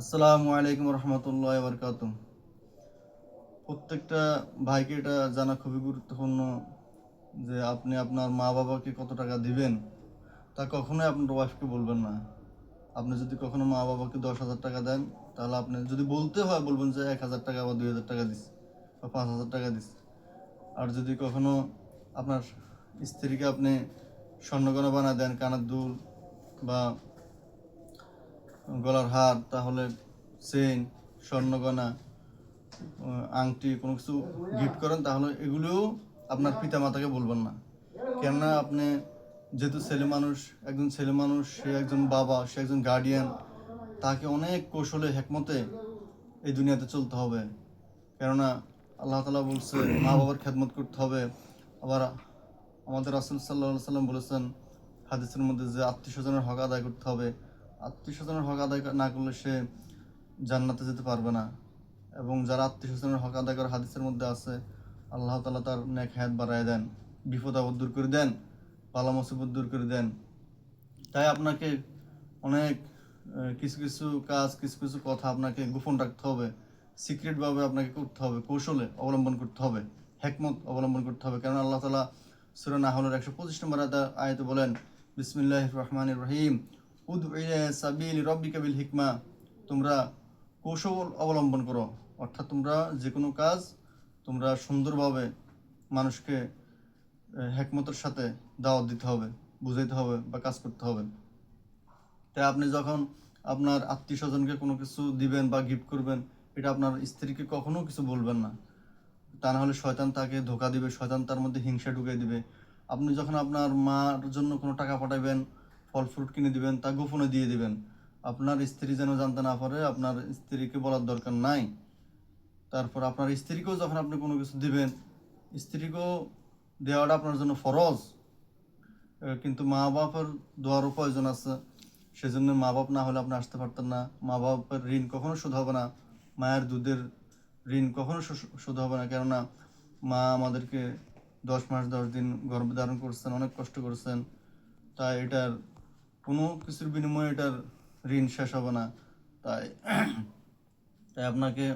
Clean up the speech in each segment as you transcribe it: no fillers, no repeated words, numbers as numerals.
আসসালামু আলাইকুম রহমতুল্লাহ বরকাত। প্রত্যেকটা ভাইকে এটা জানা খুবই গুরুত্বপূর্ণ যে আপনি আপনার মা বাবাকে কত টাকা দিবেন তা কখনোই আপনার ওয়াইফকে বলবেন না। আপনি যদি কখনো মা বাবাকে 10,000 টাকা দেন, তাহলে আপনি যদি বলতে হয় বলবেন যে 1,000 টাকা বা 2,000 টাকা দিস বা 5,000 টাকা দিস। আর যদি কখনো আপনার স্ত্রীকে আপনি স্বর্ণগয়না বানা দেন, কানের দুল বা গলার হার, তাহলে চেইন, স্বর্ণগয়না, আংটি কোনো কিছু গিফট করেন, তাহলে এগুলোও আপনার পিতা মাতাকে বলবেন না। কেননা আপনি যেহেতু ছেলে মানুষ, একজন ছেলে মানুষ, সে একজন বাবা, সে একজন গার্ডিয়ান, তাকে অনেক কৌশলে হেকমতে এই দুনিয়াতে চলতে হবে। কেননা আল্লাহ তাআলা বলছে মা বাবার খেদমত করতে হবে। আবার আমাদের রাসূল সাল্লাল্লাহু আলাইহি সাল্লাম বলেছেন হাদিসের মধ্যে যে আত্মীয় স্বজনের হক আদায় করতে হবে। আত্মীয় স্বজনের হক আদায় না করলে সে জান্নাতে যেতে পারবে না। এবং যারা আত্মীয় স্বজনের হক আদায় করে, হাদিসের মধ্যে আছে আল্লাহ তাআলা তার নেক হায়াত বাড়ায় দেন, বিপদ আপদ দূর করে দেন, বালা মুসিবত দূর করে দেন। তাই আপনাকে অনেক কিছু কিছু কাজ, কিছু কিছু কথা আপনাকে গোপন রাখতে হবে, সিক্রেটভাবে আপনাকে করতে হবে, কৌশলে অবলম্বন করতে হবে, হেকমত অবলম্বন করতে হবে। কারণ আল্লাহ তাআলা সূরা নাহলের 125 নম্বর আয়াতে বলেন, বিসমিল্লাহির রহমানির রহিম, উদউ ইলা সাবিলি রাব্বিকা বিল হিকমা। তোমরা কৌশল অবলম্বন করো, অর্থাৎ তোমরা যে কোনো কাজ তোমরা সুন্দরভাবে মানুষকে হেকমতের সাথে দাওয়াত দিতে হবে, বুঝাইতে হবে বা কাজ করতে হবে। তাই আপনি যখন আপনার আত্মীয় স্বজনকে কোনো কিছু দিবেন বা গিফট করবেন, এটা আপনার স্ত্রীকে কখনো কিছু বলবেন না। তা না হলে শয়তান তাকে ধোকা দিবে, শয়তান তার মধ্যে হিংসা ঢুকিয়ে দিবে। আপনি যখন আপনার মার জন্য কোনো টাকা পাঠাবেন, ফল ফ্রুট কিনে দিবেন, তা গোপনে দিয়ে দিবেন। আপনার স্ত্রী যেন জানতে না পারে, আপনার স্ত্রীকে বলার দরকার নাই। তারপর আপনার স্ত্রীকেও যখন আপনি কোনো কিছু দিবেন, স্ত্রীকেও দেওয়াটা আপনার জন্য ফরজ। কিন্তু মা বাবার দোয়ারও প্রয়োজন আছে। সেজন্য মা বাপ না হলে আপনি আসতে পারতেন না। মা বাপের ঋণ কখনো শোধ হবে না, মায়ের দুধের ঋণ কখনো শোধ হবে না। কেননা মা আমাদেরকে 10 মাস 10 দিন গর্ভে ধারণ করছেন, অনেক কষ্ট করছেন। তাই এটার কোনো কিছুর বিনিময়ে এটার ঋণ শেষ হবে না। তাই তাই আপনাকে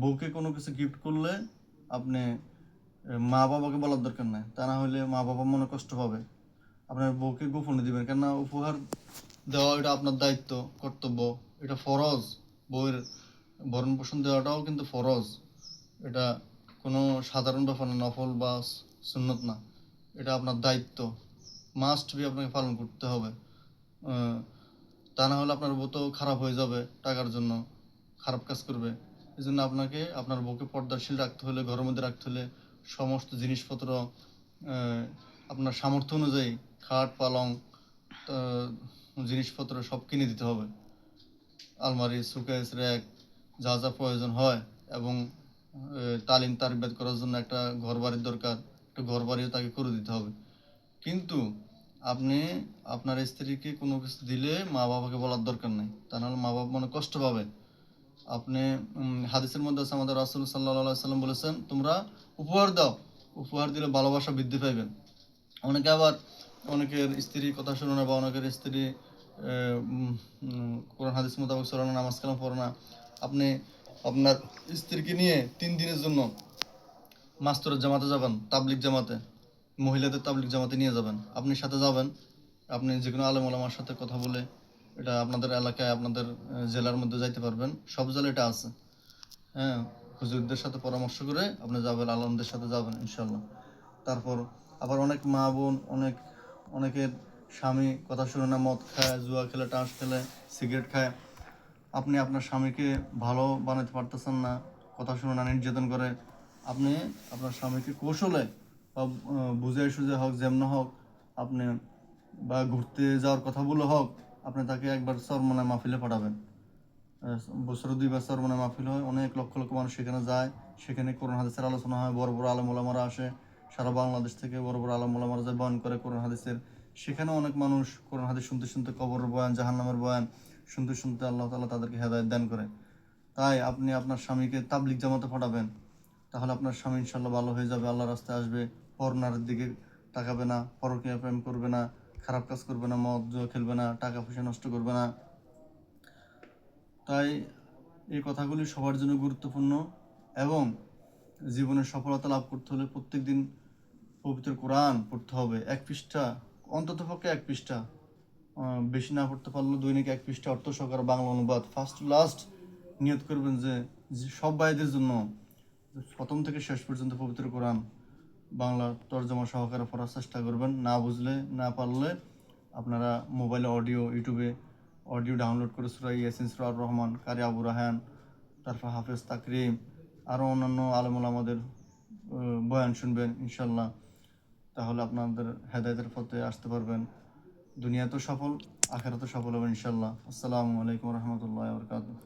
বউকে কোনো কিছু গিফট করলে আপনি মা বাবাকে বলার দরকার নাই। তা না হলে মা বাবা মনে কষ্ট পাবে। আপনার বউকে গোপনে দিবেন, কেননা উপহার দেওয়া এটা আপনার দায়িত্ব, কর্তব্য, এটা ফরজ। বউয়ের ভরণ পোষণ দেওয়াটাও কিন্তু ফরজ। এটা কোনো সাধারণ ব্যাপার না, নফল বা সুন্নত না। এটা আপনার দায়িত্ব, মাস্ট বি আপনাকে পালন করতে হবে। তা না হলে আপনার বউ তো খারাপ হয়ে যাবে, টাকার জন্য খারাপ কাজ করবে। এই জন্য আপনাকে আপনার বউকে পর্দাশীল রাখতে হলে, ঘরের মধ্যে রাখতে হলে সমস্ত জিনিসপত্র আপনার সামর্থ্য অনুযায়ী, খাট পালং জিনিসপত্র সব কিনে দিতে হবে। আলমারি, সুকেস, র্যাক, যা যা প্রয়োজন হয়। এবং তালিম তারবিয়াত করার জন্য একটা ঘর বাড়ির দরকার, একটা ঘর বাড়িও তাকে করে দিতে হবে। কিন্তু আপনি আপনার স্ত্রীকে কোনো কিছু দিলে মা বাবাকে বলার দরকার নেই, তা নাহলে মা বাবা মনে কষ্ট পাবে। আপনি হাদিসের মধ্যে আছে, আমাদের রাসূল সাল্লাল্লাহু আলাইহি সাল্লাম বলেছেন তোমরা উপহার দাও, উপহার দিলে ভালোবাসা বৃদ্ধি পাইবেন। অনেকে আবার অনেকের স্ত্রী কথা শুনে না, বা অনেকের স্ত্রী কোরআন হাদিস মোতাবেক চলে না, নামাজ কালাম পড়ে না। আপনি আপনার স্ত্রীকে নিয়ে 3 দিনের জন্য মাস্তরের জামাতে যাবেন, তাবলিগ জামাতে, মহিলাদের তাবলিগ জামাতে নিয়ে যাবেন। আপনি সাথে যাবেন, আপনি যে কোনো আলেম ওলামার সাথে কথা বলে এটা আপনাদের এলাকায়, আপনাদের জেলার মধ্যে যাইতে পারবেন। সব জেলায় এটা আছে। হ্যাঁ, হুজুরদের সাথে পরামর্শ করে আপনি যাবেন, আলমদের সাথে যাবেন ইনশাল্লাহ। তারপর আবার অনেক মা বোন, অনেকের স্বামী কথা শুনে না, মদ খায়, জুয়া খেলে, টাস খেলে, সিগারেট খায়। আপনি আপনার স্বামীকে ভালো বানাতে পারতেছেন না, কথা শুনে না, নির্যাতন করে। আপনি আপনার স্বামীকে কৌশলে বা বুঝে সুঝে হোক, যেমন হোক, আপনি বা ঘুরতে যাওয়ার কথা বলে হোক, আপনি তাকে একবার চরমনায় মাহফিলে পাঠাবেন। বছরে 2 বার চরমনায় মাহফিল হয়, অনেক লক্ষ লক্ষ মানুষ সেখানে যায়। সেখানে কোরআন হাদিসের আলোচনা হয়, বড় বড় আলেম ওলামারা আসে। সারা বাংলাদেশ থেকে বড় বড় আলেম ওলামারা যায়, বয়ান করে কোরআন হাদিসের। সেখানে অনেক মানুষ কোরআন হাদিস শুনতে শুনতে, কবরের বয়ান, জাহান্নামের বয়ান শুনতে শুনতে আল্লাহ তাআলা তাদেরকে হেদায়েত দান করে। তাই আপনি আপনার স্বামীকে তাবলিগ জামাতে পাঠাবেন, তাহলে আপনার স্বামী ইনশাল্লাহ ভালো হয়ে যাবে, আল্লাহর রাস্তায় আসবে, পরনারীর দিকে তাকাবে না, পরকীয়া প্রেম করবে না, খারাপ কাজ করবে না, মদ জুয়া খেলবে না, টাকা পয়সা নষ্ট করবে না। তো তাই এই কথাগুলি সবার জন্য গুরুত্বপূর্ণ এবং জীবনে সফলতা লাভ করতে হলে প্রত্যেকদিন পবিত্র কোরআন পড়তে হবে। 1 পৃষ্ঠা, অন্ততপক্ষে 1 পৃষ্ঠা, বেশি না পড়তে পারলেও দৈনিক 1 পৃষ্ঠা অর্থ সহকারে বাংলা অনুবাদ ফার্স্ট টু লাস্ট নিয়ত করবেন যে সব ভাইদের জন্য প্রথম থেকে শেষ পর্যন্ত পবিত্র কোরআন বাংলা তর্জমা সহকারে পড়ার চেষ্টা করবেন। না বুঝলে, না পারলে আপনারা মোবাইলে ইউটিউবে অডিও ডাউনলোড করে সূরা ইয়াসিন, সূরা আর রহমান, কারি আবু রাহান, তারপর হাফেজ তাকরিম, আরও অন্যান্য আলেম ওলামাদের বয়ান শুনবেন ইনশাল্লাহ। তাহলে আপনাদের হেদায়েতের পথে আসতে পারবেন। দুনিয়াতেও সফল, আখিরাতেও সফল হবেন ইনশাল্লাহ। আসসালামু আলাইকুম রহমতুল্লাহ বরকাতুহ।